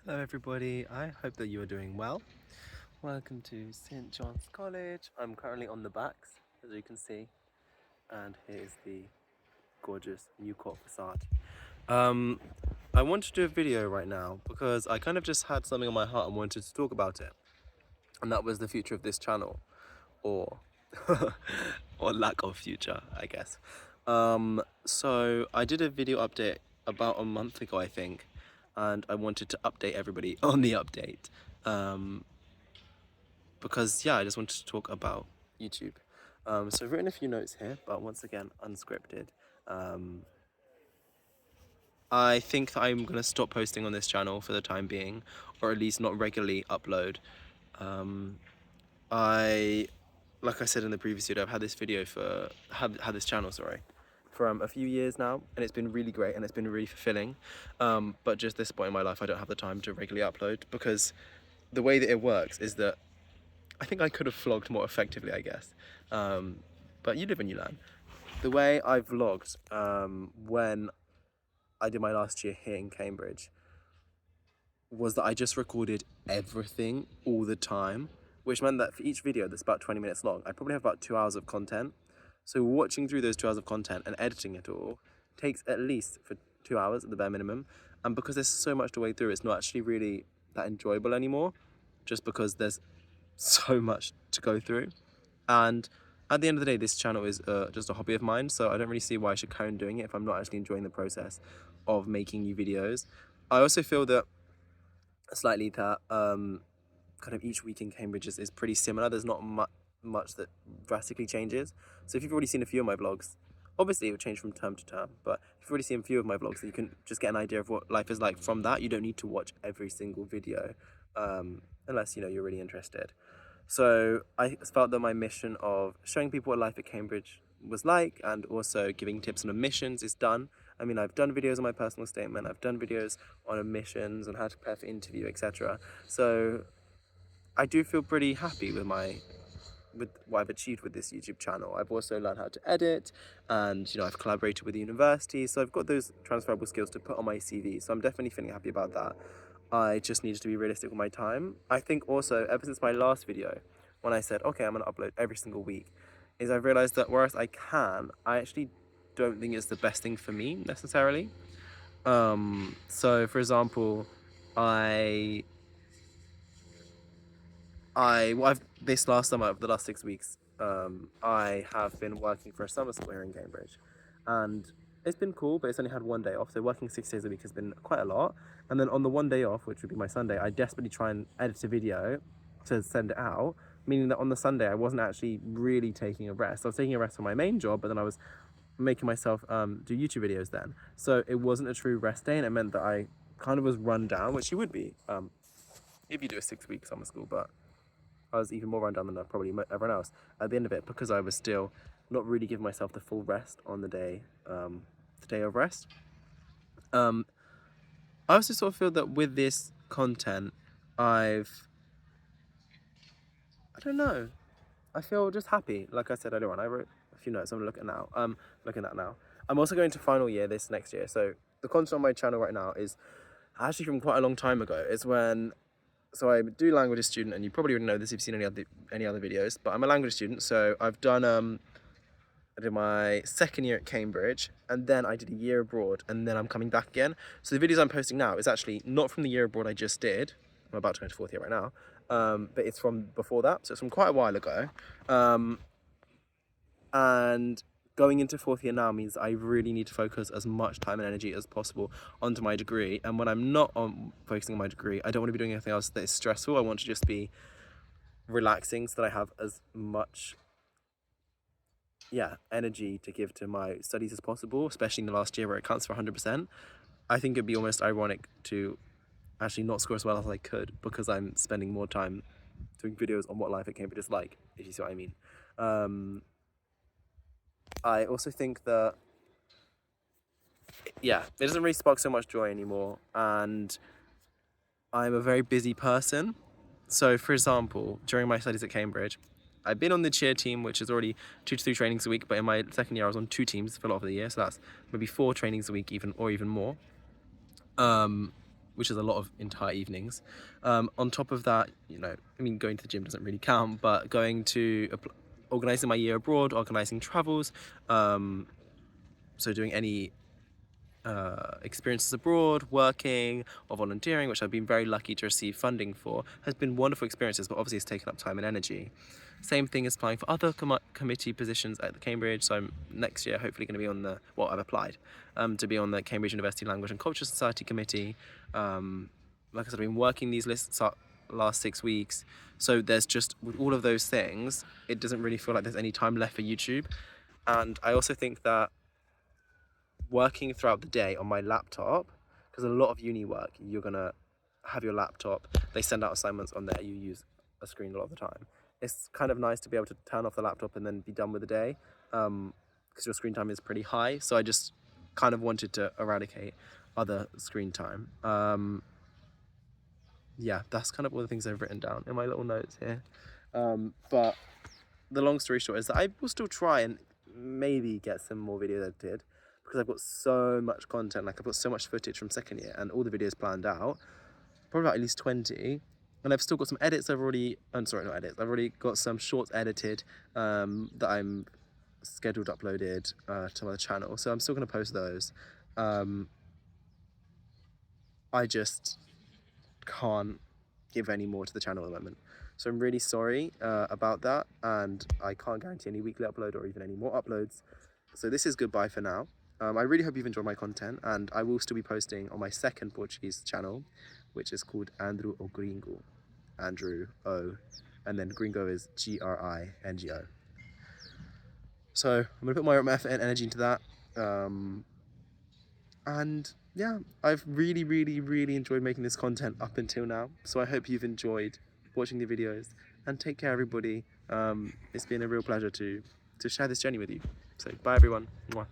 Hello everybody, I hope that you are doing well. Welcome to St. John's College. I'm currently on the backs, as you can see, and here's the gorgeous new court facade. I want to do a video right now because I kind of just had something on my heart and wanted to talk about it. And that was the future of this channel, or or lack of future, I guess. So I did a video update about a month ago, I think, and I wanted to update everybody on the update. Because yeah, I just wanted to talk about YouTube. So I've written a few notes here, but once again, unscripted. I think that I'm gonna stop posting on this channel for the time being, or at least not regularly upload. Like I said in the previous video, I've had this this channel, sorry, for a few years now, and it's been really great and it's been really fulfilling. But just this point in my life, I don't have the time to regularly upload because the way that it works is that I think I could have vlogged more effectively, I guess. But you live and you learn. The way I vlogged when I did my last year here in Cambridge was that I just recorded everything all the time, which meant that for each video that's about 20 minutes long, I probably have about 2 hours of content. So watching through those 2 hours of content and editing it all takes at least for 2 hours at the bare minimum. And because there's so much to wade through, it's not actually really that enjoyable anymore, just because there's so much to go through. And at the end of the day, this channel is just a hobby of mine, so I don't really see why I should carry on doing it if I'm not actually enjoying the process of making new videos. I also feel that slightly that kind of each week in Cambridge is pretty similar. There's not much that drastically changes. So if you've already seen a few of my vlogs, obviously it will change from term to term, but if you've already seen a few of my vlogs, then you can just get an idea of what life is like from that. You don't need to watch every single video unless you're really interested. So I felt that my mission of showing people what life at Cambridge was like and also giving tips on admissions is done. I mean, I've done videos on my personal statement, I've done videos on admissions and how to prepare for interview, etc. So I do feel pretty happy with what I've achieved with this YouTube channel. I've also learned how to edit, and I've collaborated with the university, so I've got those transferable skills to put on my CV. So I'm definitely feeling happy about that. I just needed to be realistic with my time. I think also, ever since my last video, when I said, okay, I'm gonna upload every single week, is I've realized that whereas I actually don't think it's the best thing for me necessarily. So for example, this last summer, the last 6 weeks, I have been working for a summer school here in Cambridge, and it's been cool, but it's only had one day off, so working 6 days a week has been quite a lot. And then on the one day off, which would be my Sunday, I desperately try and edit a video to send it out, meaning that on the Sunday I wasn't actually really taking a rest. I was taking a rest from my main job, but then I was making myself do YouTube videos then. So it wasn't a true rest day, and it meant that I kind of was run down, which you would be if you do a 6 week summer school, but I was even more run down than probably everyone else at the end of it, because I was still not really giving myself the full rest on the day of rest. I also sort of feel that with this content, I don't know, I feel just happy. Like I said earlier on, I wrote a few notes I'm looking at now. I'm also going to final year this next year, so the content on my channel right now is actually from quite a long time ago. So I do language as a student, and you probably wouldn't know this if you've seen any other videos, but I'm a language student. So I've done I did my second year at Cambridge, and then I did a year abroad, and then I'm coming back again. So the videos I'm posting now is actually not from the year abroad I just did. I'm about to go to fourth year right now, but it's from before that, so it's from quite a while ago. And going into fourth year now means I really need to focus as much time and energy as possible onto my degree. And when I'm not focusing on my degree, I don't want to be doing anything else that is stressful. I want to just be relaxing so that I have as much energy to give to my studies as possible, especially in the last year where it counts for 100%. I think it'd be almost ironic to actually not score as well as I could because I'm spending more time doing videos on what life at Cambridge is like, if you see what I mean. I also think that, it doesn't really spark so much joy anymore, and I'm a very busy person. So for example, during my studies at Cambridge, I've been on the cheer team, which is already 2 to 3 trainings a week, but in my second year I was on 2 teams for a lot of the year, so that's maybe 4 trainings a week, even more. which is a lot of entire evenings. On top of that, you know, I mean, going to the gym doesn't really count, but going to organising my year abroad, organising travels, so doing any experiences abroad, working or volunteering, which I've been very lucky to receive funding for, has been wonderful experiences, but obviously it's taken up time and energy. Same thing as applying for other committee positions at the Cambridge, so I'm next year hopefully going to be on the, well, I've applied to be on the Cambridge University Language and Culture Society Committee. Like I said, I've been working these lists up last 6 weeks, so there's just, with all of those things, it doesn't really feel like there's any time left for YouTube. And I also think that working throughout the day on my laptop, because a lot of uni work, you're gonna have your laptop, they send out assignments on there, you use a screen a lot of the time. It's kind of nice to be able to turn off the laptop and then be done with the day, because your screen time is pretty high, so I just kind of wanted to eradicate other screen time. Yeah, that's kind of all the things I've written down in my little notes here. But the long story short is that I will still try and maybe get some more videos edited, because I've got so much content, like I've got so much footage from second year and all the videos planned out, probably about at least 20, and I've still got some edits I've already, I'm sorry, not edits, I've already got some shorts edited that I'm scheduled uploaded to my channel, so I'm still going to post those. I just can't give any more to the channel at the moment, so I'm really sorry about that, and I can't guarantee any weekly upload or even any more uploads. So this is goodbye for now. I really hope you've enjoyed my content, and I will still be posting on my second Portuguese channel, which is called Andrew O Gringo. Andrew O, and then Gringo is Gringo. So I'm gonna put more effort and energy into that. And yeah, I've really enjoyed making this content up until now. So I hope you've enjoyed watching the videos, and take care, everybody. It's been a real pleasure to share this journey with you. So bye, everyone. Mwah.